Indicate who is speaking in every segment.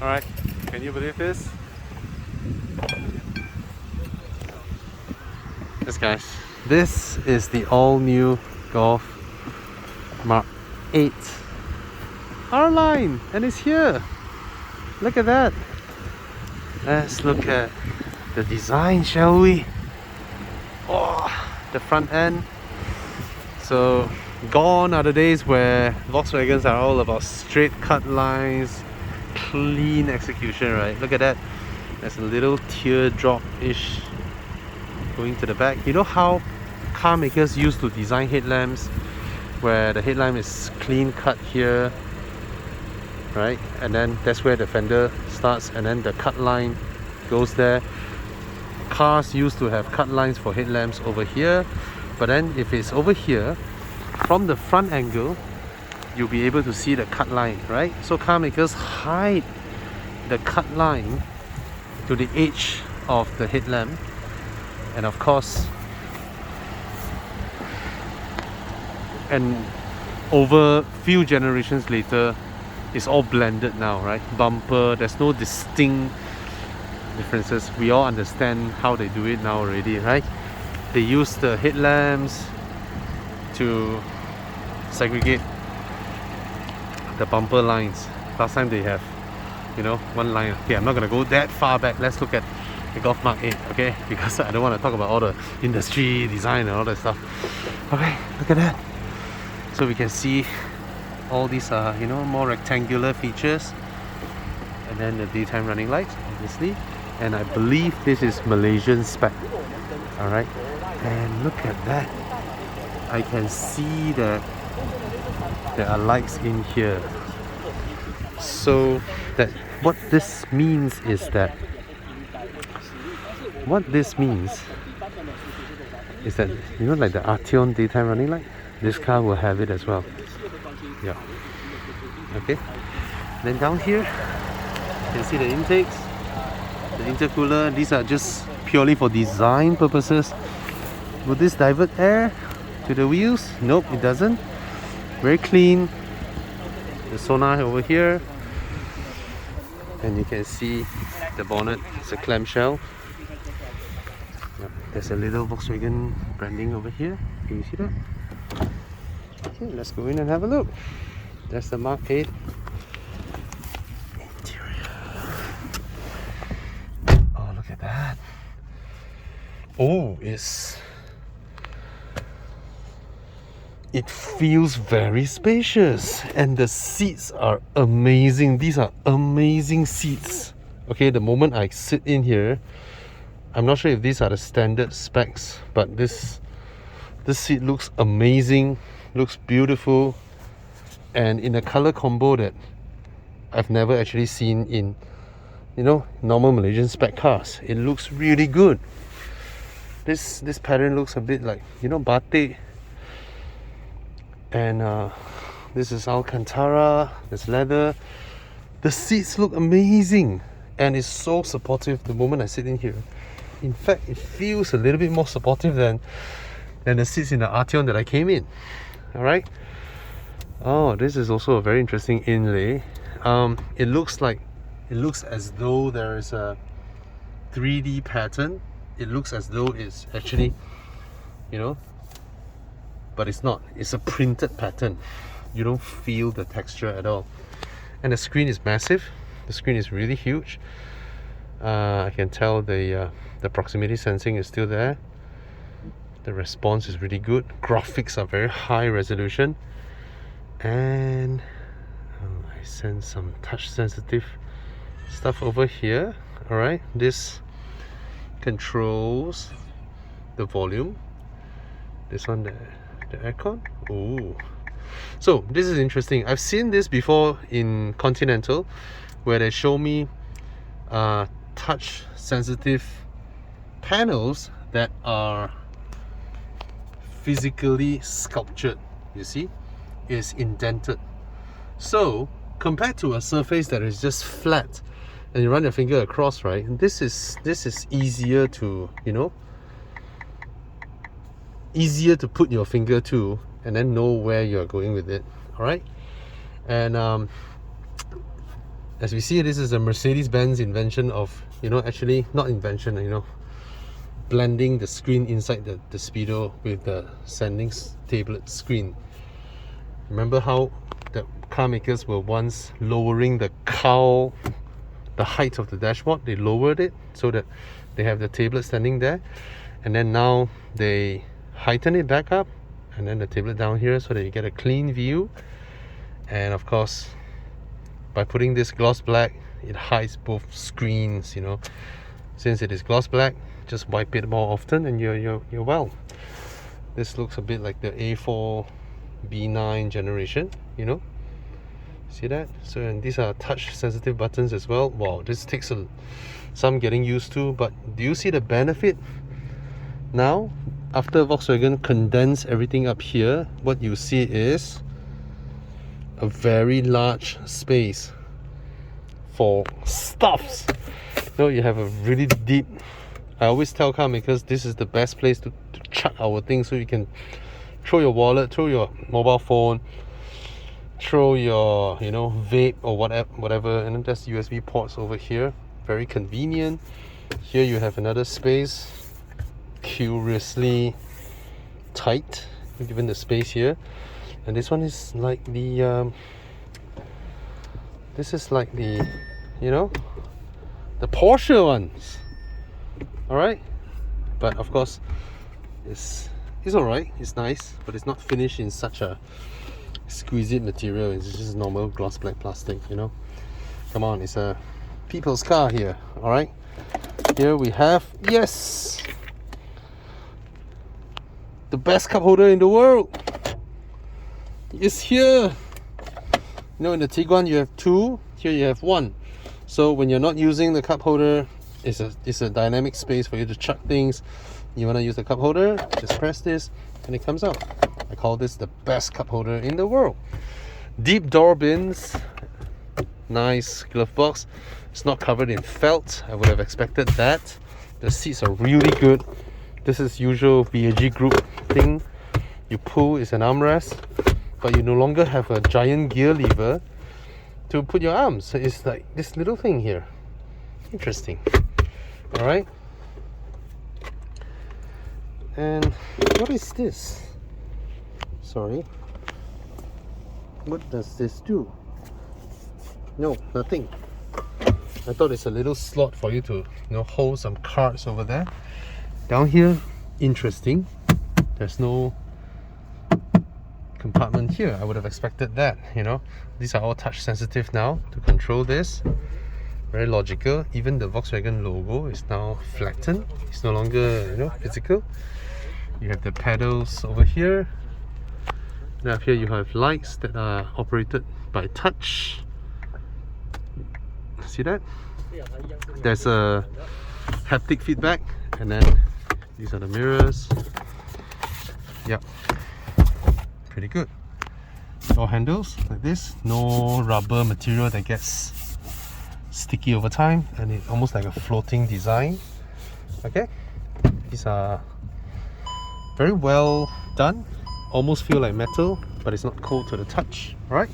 Speaker 1: Alright, can you believe this? Yes guys, this is the all-new Golf Mark 8 R-Line, and it's here. Look at that. Let's look at the design, shall we? Oh, the front end. So gone are the days where Volkswagens are all about straight cut lines, clean execution, right? Look at that. There's a little teardrop-ish going to the back. You know how car makers used to design headlamps where the headlamp is clean cut here, right? And then that's where the fender starts, and then the cut line goes there. Cars used to have cut lines for headlamps over here, but then if it's over here, from the front angle, you'll be able to see the cut line, right? So car makers hide the cut line to the edge of the headlamp, and of course, and over few generations later, it's all blended now, right? Bumper, there's no distinct differences. We all understand how they do it now already, right? They use the headlamps to segregate the bumper lines. Last time they have, you know, one line. Okay, I'm not gonna go that far back. Let's look at the Golf Mark 8, okay? Because I don't want to talk about all the industry, design and all that stuff. Okay, look at that. So we can see all these you know, more rectangular features, and then the daytime running lights, obviously. And I believe this is Malaysian spec. Alright, and look at that. I can see that there are lights in here. So that what this means is that you know, like the Arteon daytime running light, this car will have it as well. Yeah. Okay. Then down here, you can see the intakes, the intercooler. These are just purely for design purposes. Will this divert air to the wheels? Nope, it doesn't. Very clean. The sonar over here, and you can see the bonnet. It's a clamshell. There's a little Volkswagen branding over here. Can you see that? Okay, let's go in and have a look. That's the Mark 8 interior. Oh, look at that. Oh, it feels very spacious, and the seats are amazing. These are amazing seats. Okay, the moment I sit in here, I'm not sure if these are the standard specs, but this seat looks amazing, looks beautiful, and in a color combo that I've never actually seen in, you know, normal Malaysian spec cars. It looks really good. This pattern looks a bit like, you know, batik. And this is Alcantara, there's leather. The seats look amazing, and it's so supportive the moment I sit in here. In fact, it feels a little bit more supportive than the seats in the Arteon that I came in. Alright. Oh, this is also a very interesting inlay. It looks as though there is a 3D pattern. It looks as though it's actually, you know, but it's not. It's a printed pattern. You don't feel the texture at all. And the screen is massive. The screen is really huge. I can tell the proximity sensing is still there. The response is really good. Graphics are very high resolution, and I sense some touch sensitive stuff over here. Alright, this controls the volume. This one, the aircon. Oh, so this is interesting. I've seen this before in Continental, where they show me touch sensitive panels that are physically sculptured. You see, is indented. So compared to a surface that is just flat and you run your finger across, right? And this is easier to, you know, easier to put your finger to and then know where you're going with it. All right. And As we see, this is a Mercedes-Benz invention of, actually not invention, blending the screen inside the speedo with the sending tablet screen. Remember how the car makers were once lowering the height of the dashboard? They lowered it so that they have the tablet standing there, and then now they heighten it back up, and then the tablet down here so that you get a clean view. And of course, by putting this gloss black, it hides both screens. Since it is gloss black, just wipe it more often and you're well. This looks a bit like the A4 B9 generation, see that? So, and these are touch sensitive buttons as well. Wow, this takes some getting used to, but do you see the benefit? Now, after Volkswagen condensed everything up here, what you see is a very large space for stuffs. You have a really deep, I always tell car makers this is the best place to chuck our things, so you can throw your wallet, throw your mobile phone, throw your vape or whatever, and then there's USB ports over here. Very convenient. Here you have another space, curiously tight given the space here. And this one is like the this is like the the Porsche ones. Alright, but of course it's alright, it's nice, but it's not finished in such a exquisite material. It's just normal gloss black plastic. Come on, it's a people's car here. Alright, here we have, yes, the best cup holder in the world is here. In the Tiguan you have two, here you have one. So when you're not using the cup holder, it's a dynamic space for you to chuck things. You want to use the cup holder, just press this and it comes out. I call this the best cup holder in the world. Deep door bins, nice glove box. It's not covered in felt. I would have expected that. The seats are really good. This is usual VAG group thing. You pull, it's an armrest, but you no longer have a giant gear lever to put your arms. So it's like this little thing here. Interesting. Alright. And what is this? Sorry. What does this do? No, nothing. I thought it's a little slot for you to hold some cards over there. Down here, interesting. There's no compartment here. I would have expected that. These are all touch sensitive now to control this. Very logical. Even the Volkswagen logo is now flattened. It's no longer physical. You have the pedals over here. Now here you have lights that are operated by touch. See that? There's a haptic feedback, and then these are the mirrors. Yep, pretty good. Door handles like this, no rubber material that gets sticky over time, and it's almost like a floating design. Okay, these are very well done. Almost feel like metal, but it's not cold to the touch. All right,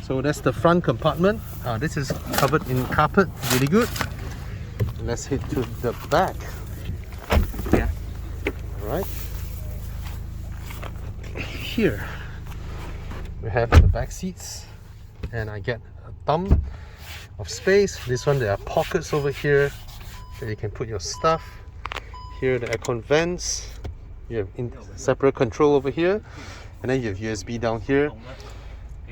Speaker 1: so that's the front compartment. This is covered in carpet, really good. Let's head to the back. Yeah. All right. Here we have the back seats, and I get a thumb of space. This one, there are pockets over here that you can put your stuff. Here the aircon vents. You have separate control over here, and then you have USB down here.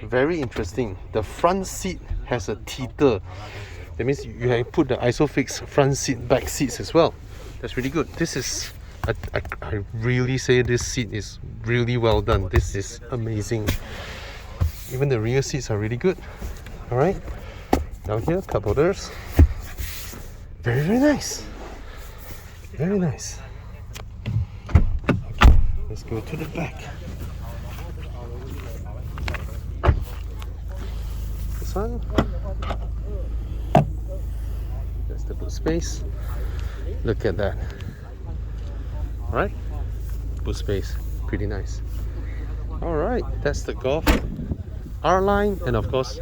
Speaker 1: Very interesting. The front seat has a teeter. That means you can put the ISOFIX front seat, back seats as well. That's really good. This is, I really say this seat is really well done. This is amazing. Even the rear seats are really good. Alright, down here, cup holders. Very, very nice. Very nice. Okay, let's go to the back. This one. That's the boot space. Look at that. Alright, boot space, pretty nice. Alright, that's the Golf R line, and of course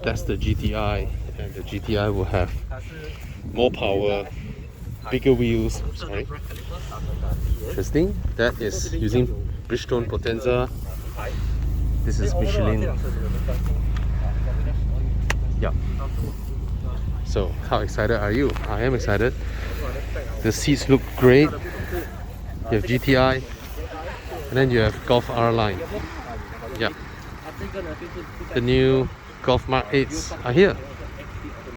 Speaker 1: that's the GTI. And the GTI will have more power, bigger wheels. Sorry. Interesting. That is using Bridgestone Potenza. This is Michelin. Yeah. So, how excited are you? I am excited. The seats look great. You have GTI, and then you have Golf R line. Yeah. The new Golf Mark 8s are here.